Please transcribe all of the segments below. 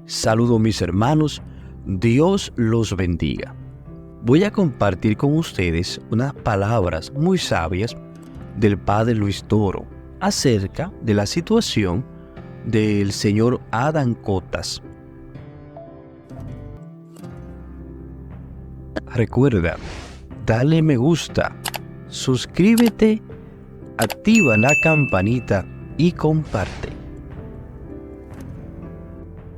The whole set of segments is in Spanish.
Saludos mis hermanos, Dios los bendiga. Voy a compartir con ustedes unas palabras muy sabias del Padre Luis Toro acerca de la situación del señor Adán Cotas. Recuerda, dale me gusta, suscríbete, activa la campanita y comparte.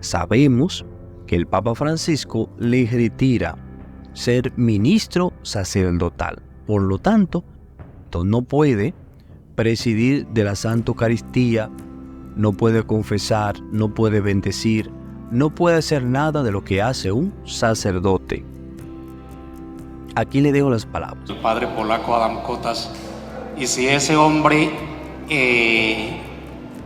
Sabemos que el Papa Francisco le retira ser ministro sacerdotal. Por lo tanto, no puede presidir de la Santa Eucaristía, no puede confesar, no puede bendecir, no puede hacer nada de lo que hace un sacerdote. Aquí le dejo las palabras. El padre polaco Adán Cotas, y si ese hombre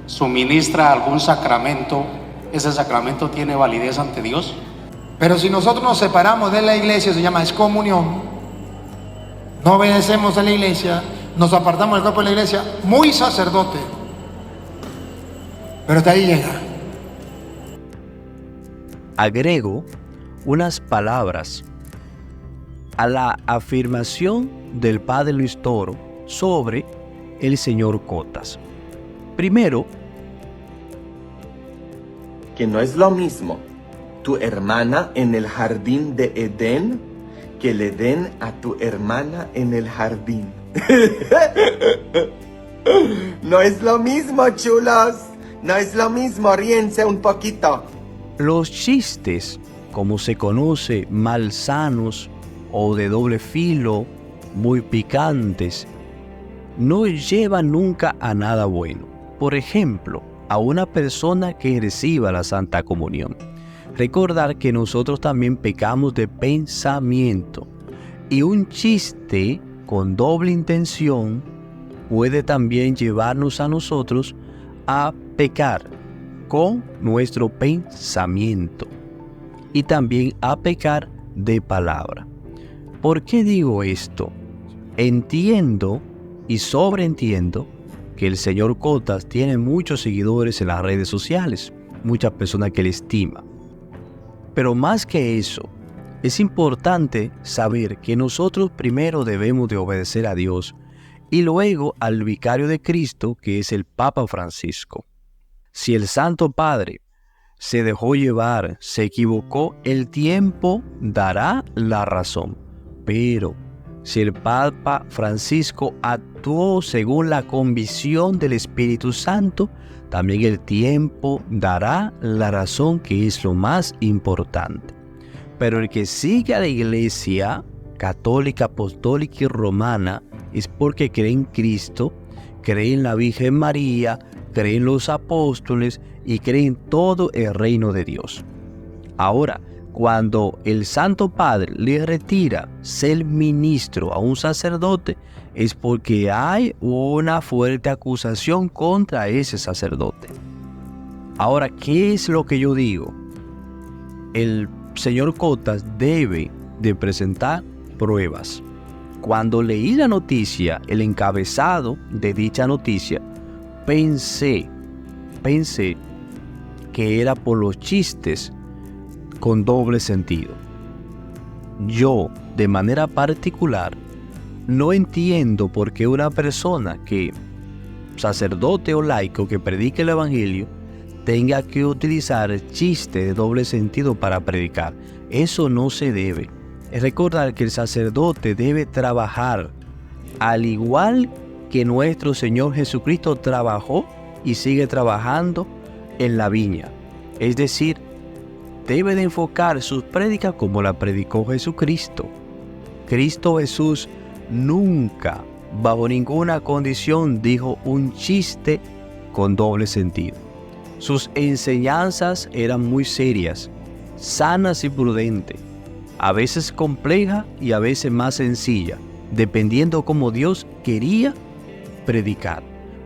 suministra algún sacramento, ¿ese sacramento tiene validez ante Dios? Pero si nosotros nos separamos de la iglesia, se llama excomunión, no obedecemos a la iglesia, nos apartamos del cuerpo de la iglesia, muy sacerdote, pero hasta ahí llega. Agrego unas palabras a la afirmación del Padre Luis Toro sobre el señor Cotas. Primero, que no es lo mismo tu hermana en el jardín de Edén que le den a tu hermana en el jardín. No es lo mismo, chulos. No es lo mismo, ríense un poquito. Los chistes, como se conoce, malsanos o de doble filo, muy picantes, no llevan nunca a nada bueno. Por ejemplo, a una persona que reciba la Santa Comunión. Recordar que nosotros también pecamos de pensamiento, y un chiste con doble intención puede también llevarnos a nosotros a pecar con nuestro pensamiento y también a pecar de palabra. ¿Por qué digo esto? Entiendo y sobreentiendo que el señor Cotas tiene muchos seguidores en las redes sociales, muchas personas que le estiman. Pero más que eso, es importante saber que nosotros primero debemos de obedecer a Dios y luego al vicario de Cristo, que es el Papa Francisco. Si el Santo Padre se dejó llevar, se equivocó, el tiempo dará la razón. Pero si el Papa Francisco actuó según la convicción del Espíritu Santo, también el tiempo dará la razón, que es lo más importante. Pero el que sigue a la Iglesia católica, apostólica y romana es porque cree en Cristo, cree en la Virgen María, cree en los apóstoles y cree en todo el reino de Dios. Ahora, cuando el Santo Padre le retira ser ministro a un sacerdote, es porque hay una fuerte acusación contra ese sacerdote. Ahora, ¿qué es lo que yo digo? El señor Cotas debe de presentar pruebas. Cuando leí la noticia, el encabezado de dicha noticia, pensé que era por los chistes con doble sentido. Yo, de manera particular, no entiendo por qué una persona sacerdote o laico que predique el evangelio, tenga que utilizar chistes de doble sentido para predicar. Eso no se debe. Es recordar que el sacerdote debe trabajar al igual que nuestro Señor Jesucristo trabajó y sigue trabajando en la viña. Es decir, debe de enfocar sus prédicas como la predicó Jesucristo. Cristo Jesús nunca, bajo ninguna condición, dijo un chiste con doble sentido. Sus enseñanzas eran muy serias, sanas y prudentes, a veces complejas y a veces más sencillas, dependiendo cómo Dios quería predicar.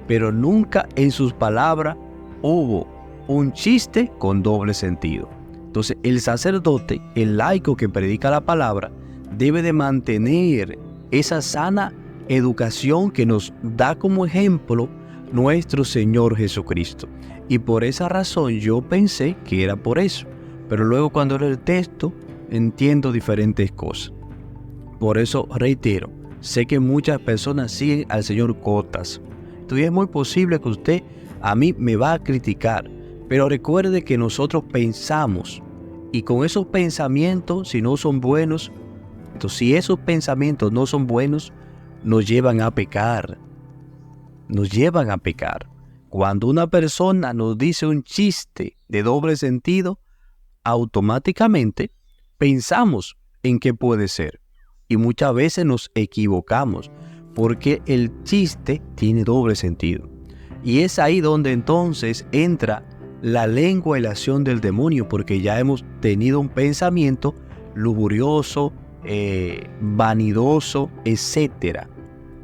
Pero nunca en sus palabras hubo un chiste con doble sentido. Entonces, el sacerdote, el laico que predica la palabra, debe de mantener esa sana educación que nos da como ejemplo nuestro Señor Jesucristo. Y por esa razón yo pensé que era por eso, pero luego cuando leo el texto entiendo diferentes cosas. Por eso reitero, sé que muchas personas siguen al señor Cotas. Entonces es muy posible que usted a mí me va a criticar, pero recuerde que nosotros pensamos, y con esos pensamientos, si no son buenos, entonces si esos pensamientos no son buenos, nos llevan a pecar. Nos llevan a pecar. Cuando una persona nos dice un chiste de doble sentido, automáticamente pensamos en qué puede ser. Y muchas veces nos equivocamos porque el chiste tiene doble sentido. Y es ahí donde entonces entra la lengua y la acción del demonio, porque ya hemos tenido un pensamiento lujurioso, vanidoso, etc.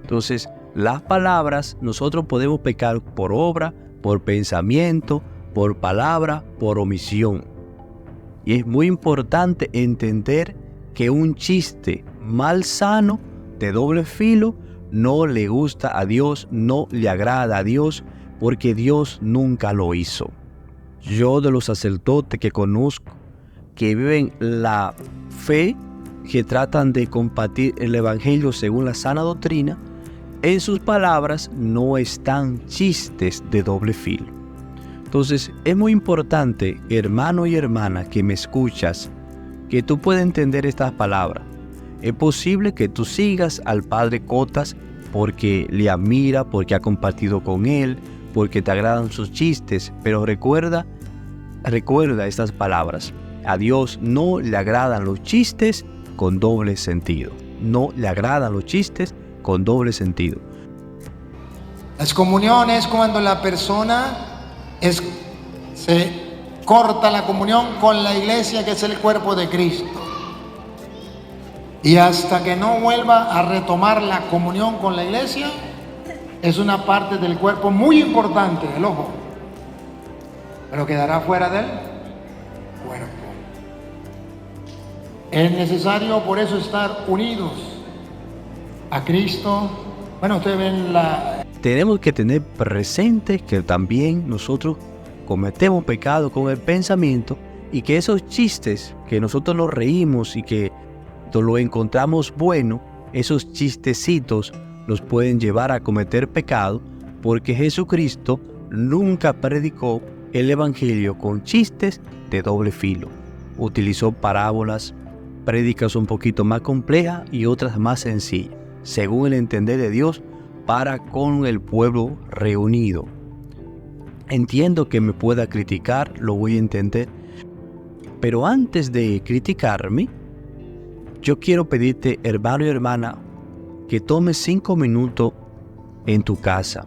Entonces, las palabras, nosotros podemos pecar por obra, por pensamiento, por palabra, por omisión. Y es muy importante entender que un chiste malsano, de doble filo, no le gusta a Dios, no le agrada a Dios, porque Dios nunca lo hizo. Yo, de los sacerdotes que conozco, que viven la fe, que tratan de compartir el evangelio según la sana doctrina, en sus palabras no están chistes de doble filo. Entonces es muy importante, hermano y hermana que me escuchas, que tú puedas entender estas palabras. Es posible que tú sigas al Padre Cotas porque le admira, porque ha compartido con él, porque te agradan sus chistes, pero recuerda estas palabras. A Dios no le agradan los chistes con doble sentido. No le agradan los chistes con doble sentido. La excomunión es cuando la persona se corta la comunión con la iglesia, que es el cuerpo de Cristo. Y hasta que no vuelva a retomar la comunión con la iglesia, es una parte del cuerpo muy importante del ojo, pero quedará fuera del cuerpo. Es necesario por eso estar unidos a Cristo. Bueno, ustedes ven Tenemos que tener presente que también nosotros cometemos pecado con el pensamiento, y que esos chistes que nosotros nos reímos y que lo encontramos bueno, esos chistecitos nos pueden llevar a cometer pecado, porque Jesucristo nunca predicó el evangelio con chistes de doble filo. Utilizó parábolas, prédicas un poquito más complejas y otras más sencillas, según el entender de Dios para con el pueblo reunido. Entiendo que me pueda criticar, lo voy a entender, pero antes de criticarme, yo quiero pedirte, hermano y hermana, que tomes 5 minutos en tu casa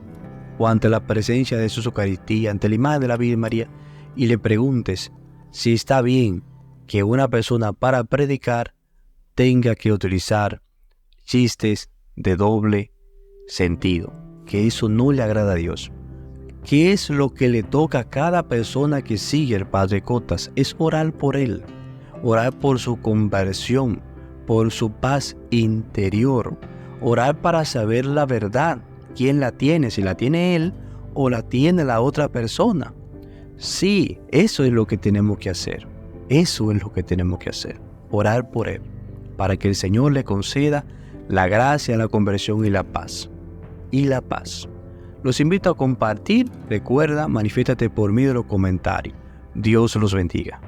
o ante la presencia de Jesús Eucaristía, ante la imagen de la Virgen María, y le preguntes si está bien que una persona para predicar tenga que utilizar chistes de doble sentido, que eso no le agrada a Dios. ¿Qué es lo que le toca a cada persona que sigue al Padre Cotas? Es orar por él, orar por su conversión, por su paz interior, orar para saber la verdad, quién la tiene, si la tiene él o la tiene la otra persona. Sí, eso es lo que tenemos que hacer, eso es lo que tenemos que hacer, orar por él, para que el Señor le conceda la gracia, la conversión y la paz. Los invito a compartir, recuerda, manifiéstate por medio de los comentarios. Dios los bendiga.